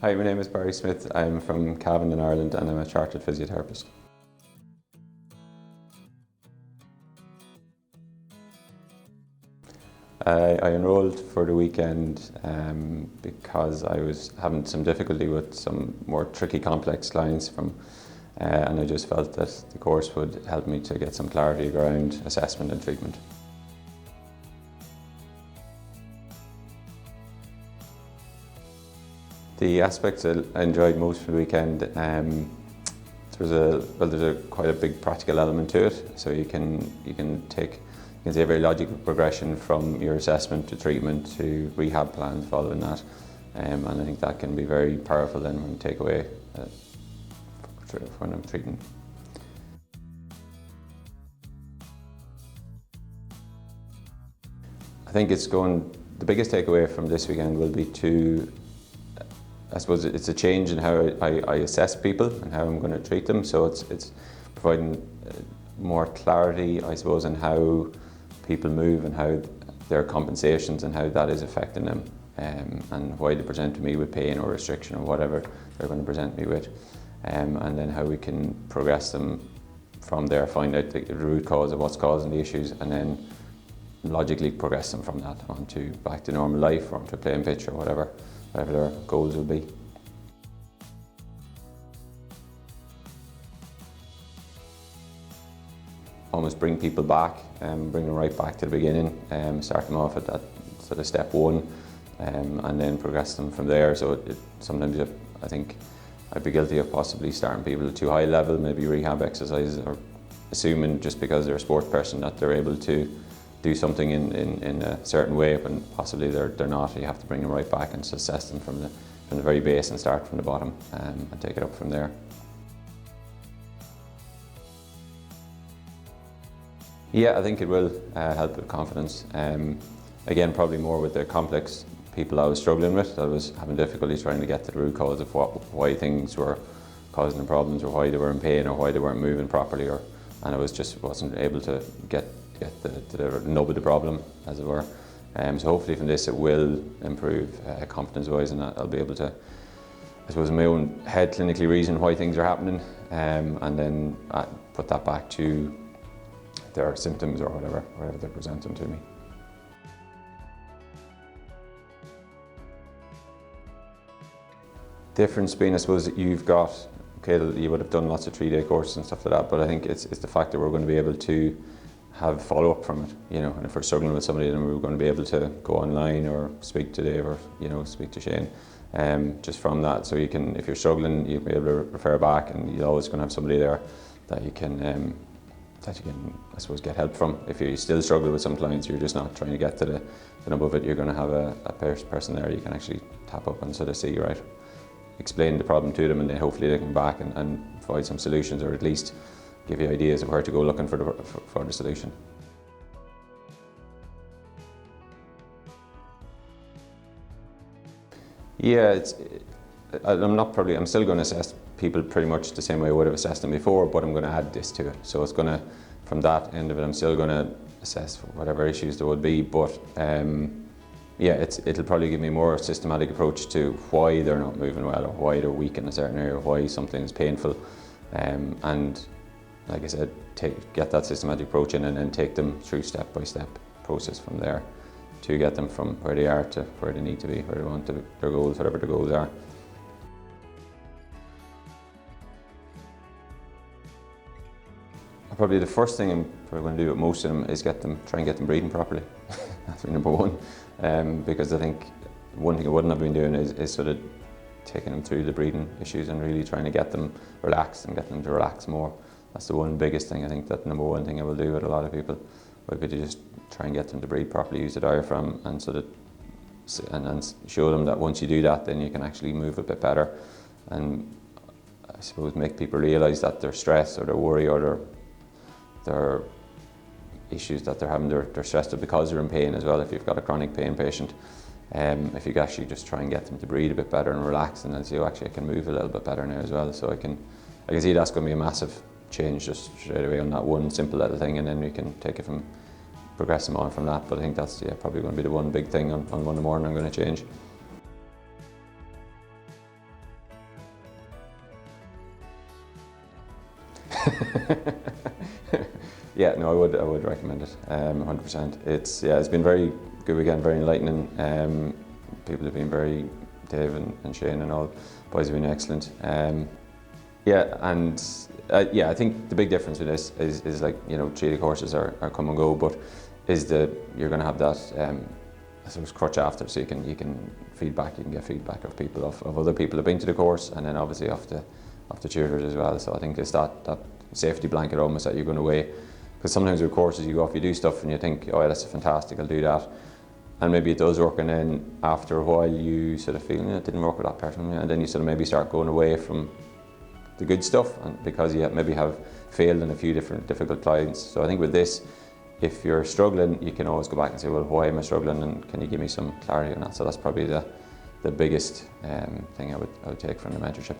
Hi, my name is Barry Smith. I'm from Cavan in Ireland and I'm a chartered physiotherapist. I enrolled for the weekend because I was having some difficulty with some more tricky complex clients and I just felt that the course would help me to get some clarity around assessment and treatment. The aspects I enjoyed most for the weekend, there's quite a big practical element to it. So you can see a very logical progression from your assessment to treatment to rehab plans following that, and I think that can be very powerful then when you take away when I'm treating. I think the biggest takeaway from this weekend will be I suppose it's a change in how I assess people and how I'm going to treat them. So it's providing more clarity, I suppose, in how people move and how their compensations and how that is affecting them, and why they present to me with pain or restriction or whatever they're going to present me with, and then how we can progress them from there, find out the root cause of what's causing the issues, and then logically progress them from that onto back to normal life or onto a playing pitch or whatever their goals will be. Almost bring people back, bring them right back to the beginning, start them off at that sort of step one, and then progress them from there. So sometimes I think I'd be guilty of possibly starting people at too high level, maybe rehab exercises, or assuming just because they're a sports person that they're able to do something in a certain way, when possibly they're not. You have to bring them right back and assess them from the very base and start from the bottom, and take it up from there. Yeah, I think it will help with confidence. Again, probably more with the complex people I was struggling with. I was having difficulty trying to get to the root cause of why things were causing them problems, or why they were in pain, or why they weren't moving properly, and I wasn't able to get the nub of the problem, as it were. So hopefully from this it will improve confidence-wise, and I'll be able to, I suppose, in my own head, clinically reason why things are happening, and then put that back to their symptoms or whatever they're presenting to me. Difference being, I suppose, that you would have done lots of 3-day courses and stuff like that, but I think it's the fact that we're going to be able to have follow-up from it, and if we're struggling with somebody, then we're going to be able to go online or speak to Dave or speak to Shane, just from that. So you can, if you're struggling, you'll be able to refer back, and you're always going to have somebody there that you can, I suppose, get help from. If you still struggle with some clients, you're just not trying to get to the nub of it, you're going to have a person there you can actually tap up and sort of see, right, explain the problem to them, and then hopefully they come back and provide some solutions, or at least give you ideas of where to go looking for the solution. Yeah, I'm still going to assess people pretty much the same way I would have assessed them before, but I'm going to add this to it. So it's going to, from that end of it, I'm still going to assess whatever issues there would be, but yeah, it'll probably give me a more systematic approach to why they're not moving well, or why they're weak in a certain area, or why something is painful, and like I said, get that systematic approach in, and then take them through step-by-step process from there to get them from where they are to where they need to be, where they want to be, their goals, whatever their goals are. Probably the first thing I'm probably going to do with most of them is try and get them breathing properly. That's number one, because I think one thing I wouldn't have been doing is sort of taking them through the breathing issues and really trying to get them relaxed and get them to relax more. That's the one biggest thing. I think that number one thing I will do with a lot of people would be to just try and get them to breathe properly, use the diaphragm, and sort of and show them that once you do that, then you can actually move a bit better, and I suppose make people realise that their stress or their worry or their issues that they're having, they're stressed because they're in pain as well. If you've got a chronic pain patient, if you can actually just try and get them to breathe a bit better and relax, and then say, oh, actually I can move a little bit better now as well. So I can see that's going to be a massive change just straight away on that one simple little thing, and then we can take it from, progress them on from that. But I think that's probably going to be the one big thing on Monday morning I'm going to change. Yeah, no, I would recommend it, 100%. It's been very good weekend, very enlightening. People have been Dave and Shane and all, boys have been excellent. Yeah, and I think the big difference with this is like, you know, 3 of the courses are come and go, but you're going to have that I suppose crutch after, so you can get feedback of people, of other people who've been to the course, and then obviously off the tutors as well. So I think it's that safety blanket almost that you're going away, because sometimes with courses you go off, you do stuff and you think, oh yeah, that's fantastic, I'll do that, and maybe it does work, and then after a while you sort of feel, it didn't work with that person, and then you sort of maybe start going away from the good stuff, and because you maybe have failed in a few difficult clients. So I think with this, if you're struggling, you can always go back and say, well, why am I struggling, and can you give me some clarity on that? So that's probably the biggest thing I would take from the mentorship.